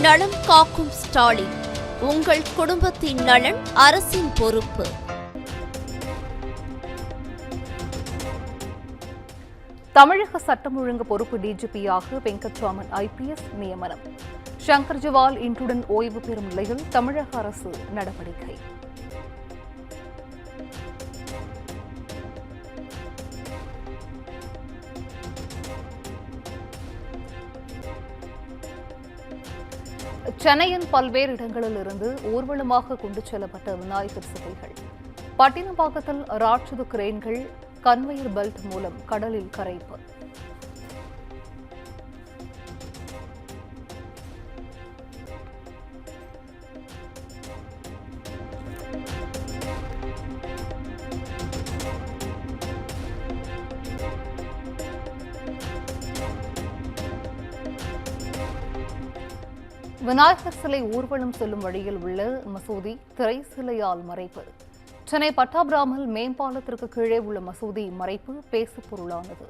நலம் காக்கும் ஸ்டாலின். உங்கள் குடும்பத்தின் நலன் அரசின் பொறுப்பு. தமிழக சட்டம் ஒழுங்கு பொறுப்பு டிஜிபியாக வெங்கட்ராமன் IPS நியமனம். சங்கர் ஜிவால் இன்றுடன் ஓய்வு பெறும் நிலையில் தமிழக அரசு நடவடிக்கை. சென்னையின் பல்வேறு இடங்களில் இருந்து ஊர்வலமாக கொண்டு செல்லப்பட்ட விநாயகர் சிலைகள் பட்டினப்பாக்கத்தில் ராட்சத கிரேன்கள் கன்வேயர் பெல்ட் மூலம் கடலில் கரைப்பு. விநாயகர் சிலை ஊர்வலம் செல்லும் வழியில் உள்ள மசூதி திரை சிலையால் மறைப்பு. சென்னை பட்டாபிராமல் மேம்பாலத்திற்கு கீழே உள்ள மசூதி மறைப்பு பேசுபொருளானது.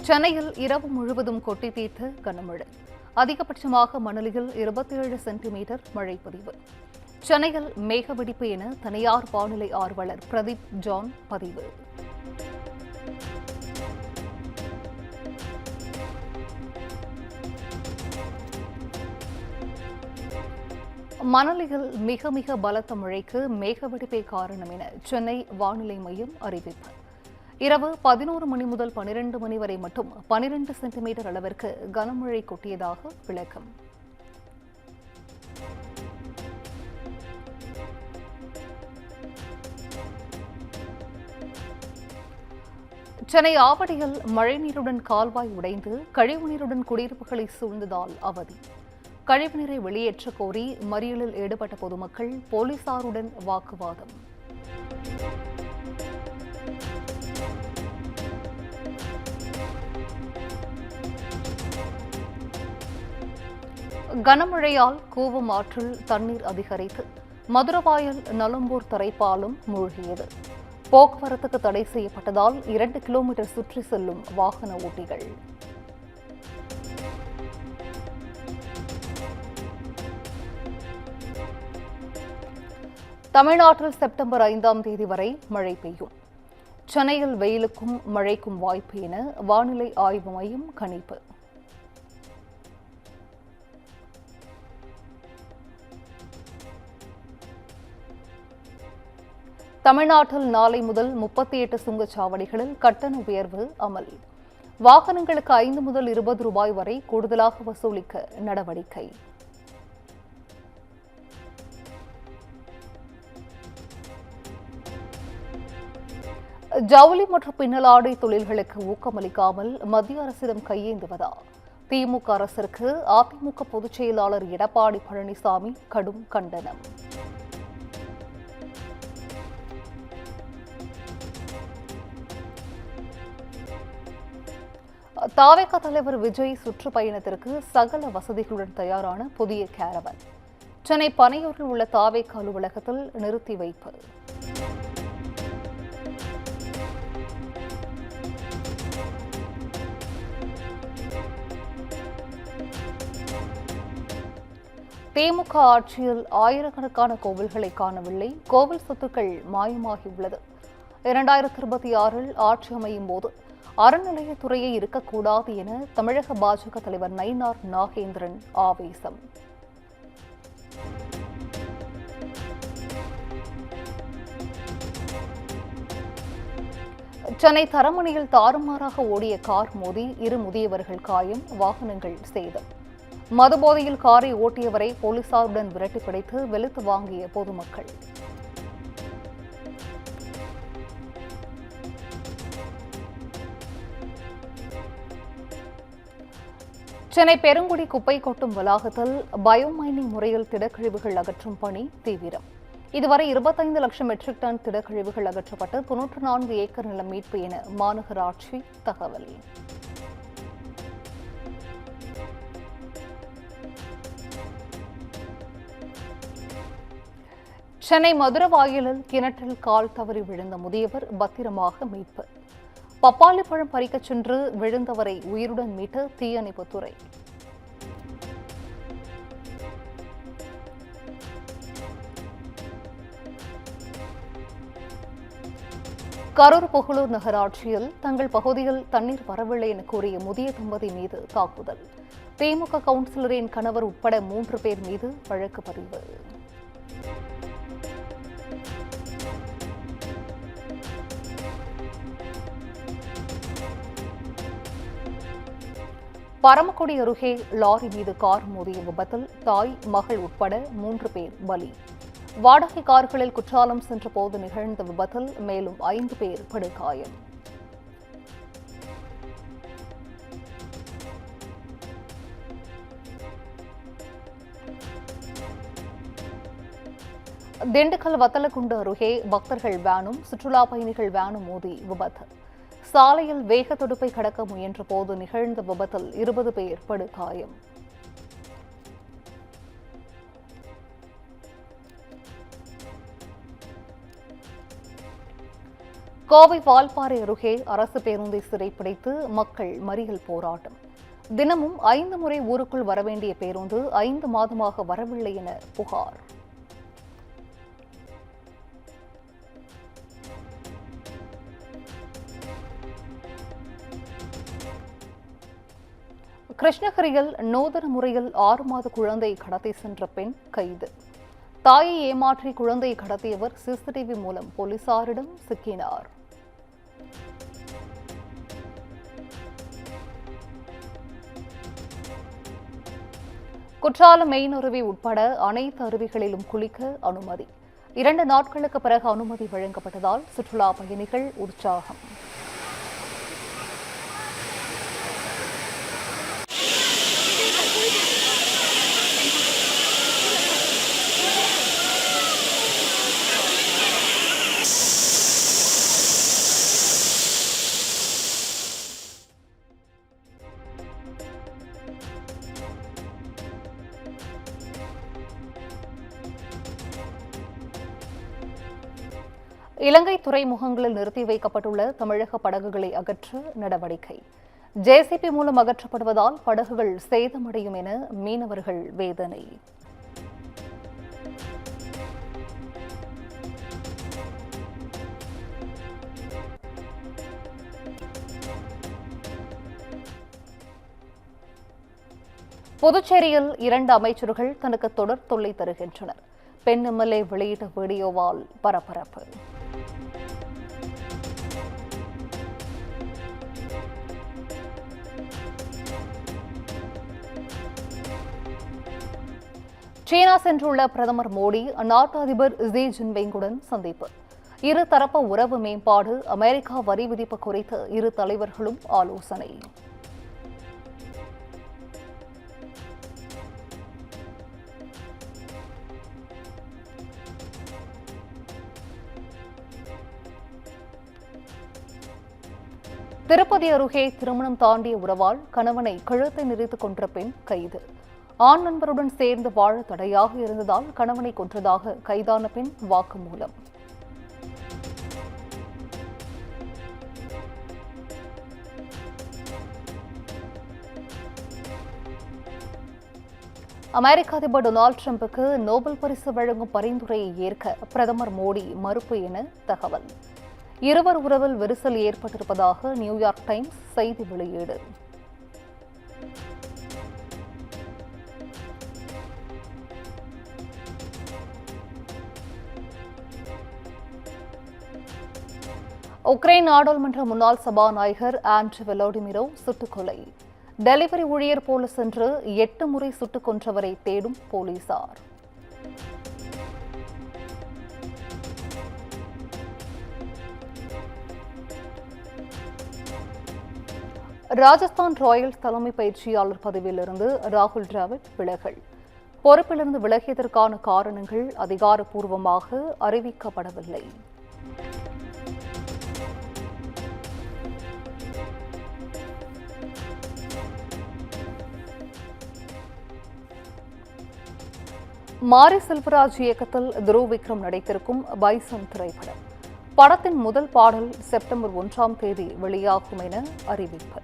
சென்னையில் இரவு முழுவதும் கொட்டி தீர்த்த கனமழை. அதிகபட்சமாக மணலியில் 27 சென்டிமீட்டர் மழை பதிவு. சென்னையில் மேகவெடிப்பு என தனியார் வானிலை ஆர்வலர் பிரதீப் ஜான் பதிவு. மணலியில் மிக மிக பலத்த மழைக்கு மேகவெடிப்பே காரணம் என சென்னை வானிலை மையம் அறிவிப்பு. இரவு 11 மணி முதல் 12 மணி வரை மட்டும் 12 சென்டிமீட்டர் அளவிற்கு கனமழை கொட்டியதாக விளக்கம். சென்னை ஆவடியில் மழைநீருடன் கால்வாய் உடைந்து கழிவுநீருடன் குடியிருப்புகளை சூழ்ந்ததால் அவதி. கழிவுநீரை வெளியேற்ற கோரி மறியலில் ஈடுபட்ட பொதுமக்கள் போலீசாருடன் வாக்குவாதம். கனமழையால் கூவம் ஆற்றில் தண்ணீர் அதிகரித்து மதுரவாயல் நலம்பூர் தரைப்பாலம் மூழ்கியது. போக்குவரத்துக்கு தடை செய்யப்பட்டதால் 2 கிலோமீட்டர் சுற்றி செல்லும் வாகன ஓட்டிகள். தமிழ்நாட்டில் செப்டம்பர் 5ஆம் தேதி வரை மழை பெய்யும். சென்னையில் வெயிலுக்கும் மழைக்கும் வாய்ப்பு என வானிலை ஆய்வு மையம் கணிப்பு. தமிழ்நாட்டில் நாளை முதல் 38 சுங்கச்சாவடிகளில் கட்டண உயர்வு அமல். வாகனங்களுக்கு 5 முதல் 20 ரூபாய் வரை கூடுதலாக வசூலிக்க நடவடிக்கை. ஜவுளி மற்றும் பின்னலாடை தொழில்களுக்கு ஊக்கமளிக்காமல் மத்திய அரசிடம் கையேந்துவதா? திமுக அரசிற்கு அதிமுக பொதுச் செயலாளர் எடப்பாடி பழனிசாமி கடும் கண்டனம். தாவேகா தலைவர் விஜய் சுற்றுப்பயணத்திற்கு சகல வசதிகளுடன் தயாரான புதிய கேரவன் சென்னை பனையூரில் உள்ள தாவேகா அலுவலகத்தில் நிறுத்தி வைப்பு. திமுக ஆட்சியில் ஆயிரக்கணக்கான கோவில்களை காணவில்லை. கோவில் சொத்துக்கள் மாயமாகியுள்ளது. 2026 ஆட்சி அமையும் போது அறநிலையத்துறையே இருக்கக்கூடாது என தமிழக பாஜக தலைவர் நயினார் நாகேந்திரன் ஆவேசம். சென்னை தரமணியில் தாறுமாறாக ஓடிய கார் மோதி 2 முதியவர்கள் காயம், வாகனங்கள் சேதம். மதுபோதையில் காரை ஓட்டியவரை போலீசாருடன் விரட்டி பிடித்து வெளுத்து வாங்கிய பொதுமக்கள். சென்னை பெருங்குடி குப்பை கொட்டும் வளாகத்தில் பயோமைனிங் முறையில் திடக்கழிவுகள் அகற்றும் பணி தீவிரம். இதுவரை 25 லட்சம் மெட்ரிக் டன் திடக்கழிவுகள் அகற்றப்பட்டு 94 ஏக்கர் நிலம் மீட்பு என மாநகராட்சி தகவல். சென்னை மதுரவாயலில் கிணற்றில் கால் தவறி விழுந்த முதியவர் பத்திரமாக மீட்பு. பப்பாளி பழம் பறிக்கச் சென்று விழுந்தவரை உயிருடன் மீட்ட தீயணைப்புத்துறை. கரூர் புகழூர் நகராட்சியில் தங்கள் பகுதியில் தண்ணீர் வரவில்லை என கூறிய முதிய தம்பதி மீது தாக்குதல். திமுக கவுன்சிலரின் கணவர் உட்பட 3 பேர் மீது வழக்கு பதிவு. பரமக்குடி அருகே லாரி மீது கார் மோதிய விபத்தில் தாய், மகள் உட்பட 3 பேர் பலி. வாடகை கார்களில் குற்றாலம் சென்றபோது நிகழ்ந்த விபத்தில் மேலும் 5 பேர் படுகாயம். திண்டுக்கல் வத்தலக்குண்டு அருகே பக்தர்கள் வேனும் சுற்றுலா பயணிகள் வேனும் மோதி விபத்து. சாலையில் வேக துடுப்பை கடக்க முயன்ற போது நிகழ்ந்த விபத்தில் 20 பேர் படுகாயம். கோவை வால்பாறை அருகே அரசு பேருந்தை சிறைப்பிடித்து மக்கள் மறியல் போராட்டம். தினமும் 5 முறை ஊருக்குள் வரவேண்டிய பேருந்து 5 மாதமாக வரவில்லை என புகார். கிருஷ்ணகிரியில் நூதன முறையில் 6 மாத குழந்தை கடத்தி சென்ற பெண் கைது. தாயை ஏமாற்றி குழந்தையை கடத்தியவர் சிசிடிவி மூலம் போலீசாரிடம் சிக்கினார். குற்றாலம் மெயின் அருவி உட்பட அனைத்து அருவிகளிலும் குளிக்க அனுமதி. 2 நாட்களுக்கு பிறகு அனுமதி வழங்கப்பட்டதால் சுற்றுலா பயணிகள் உற்சாகம். இலங்கை துறைமுகங்களில் நிறுத்தி வைக்கப்பட்டுள்ள தமிழக படகுகளை அகற்ற நடவடிக்கை. ஜேசிபி மூலம் அகற்றப்படுவதால் படகுகள் சேதமடையும் என மீனவர்கள் வேதனை. புதுச்சேரியில் 2 அமைச்சர்கள் தனக்கு தொடர் தொல்லை தருகின்றனர். பெண் எம்எல்ஏ வெளியிட்ட வீடியோவால் பரபரப்பு. சீனா சென்றுள்ள பிரதமர் மோடி அந்நாட்டு அதிபர் ஜி ஜின்பிங்குடன் சந்திப்பு. இருதரப்பு உறவு மேம்பாடு, அமெரிக்கா வரி விதிப்பு குறித்து இரு தலைவர்களும் ஆலோசனை. திருப்பதி அருகே திருமணம் தாண்டிய உறவால் கணவனை கழுத்தை நெரித்துக் கொன்ற பெண் கைது. ஆண் நண்பருடன் சேர்ந்து வாழ தடையாக இருந்ததால் கணவனை கொன்றதாக கைதான பெண் வாக்குமூலம். அமெரிக்க அதிபர் டொனால்டு டிரம்புக்கு நோபல் பரிசு வழங்கும் பரிந்துரையை ஏற்க பிரதமர் மோடி மறுப்பு என தகவல். இருவர் உறவில் விரிசல் ஏற்பட்டிருப்பதாக நியூயார்க் டைம்ஸ் செய்தி வெளியீடு. உக்ரைன் நாடாளுமன்ற முன்னாள் சபாநாயகர் ஆண்ட்ரி வெலோடிமிரோ சுட்டுக்கொலை. டெலிவரி ஊழியர் போல சென்று 8 முறை சுட்டுக் கொன்றவரை தேடும் போலீசார். ராஜஸ்தான் ராயல்ஸ் தலைமை பயிற்சியாளர் பதவியிலிருந்து ராகுல் டிராவிட் விலகல். பொறுப்பிலிருந்து விலகியதற்கான காரணங்கள் அதிகாரப்பூர்வமாக அறிவிக்கப்படவில்லை. மாரி செல்வராஜ் இயக்கத்தில் துருவ் விக்ரம் நடித்திருக்கும் பைசன் திரைப்படம் படத்தின் முதல் பாடல் செப்டம்பர் 1ஆம் தேதி வெளியாகும் என அறிவிப்பு.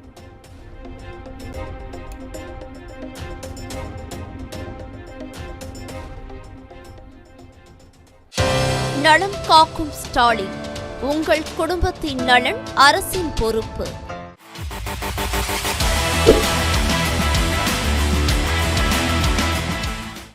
நலம் காக்கும் ஸ்டாலின், உங்கள் குடும்பத்தின் நலன் அரசின் பொறுப்பு.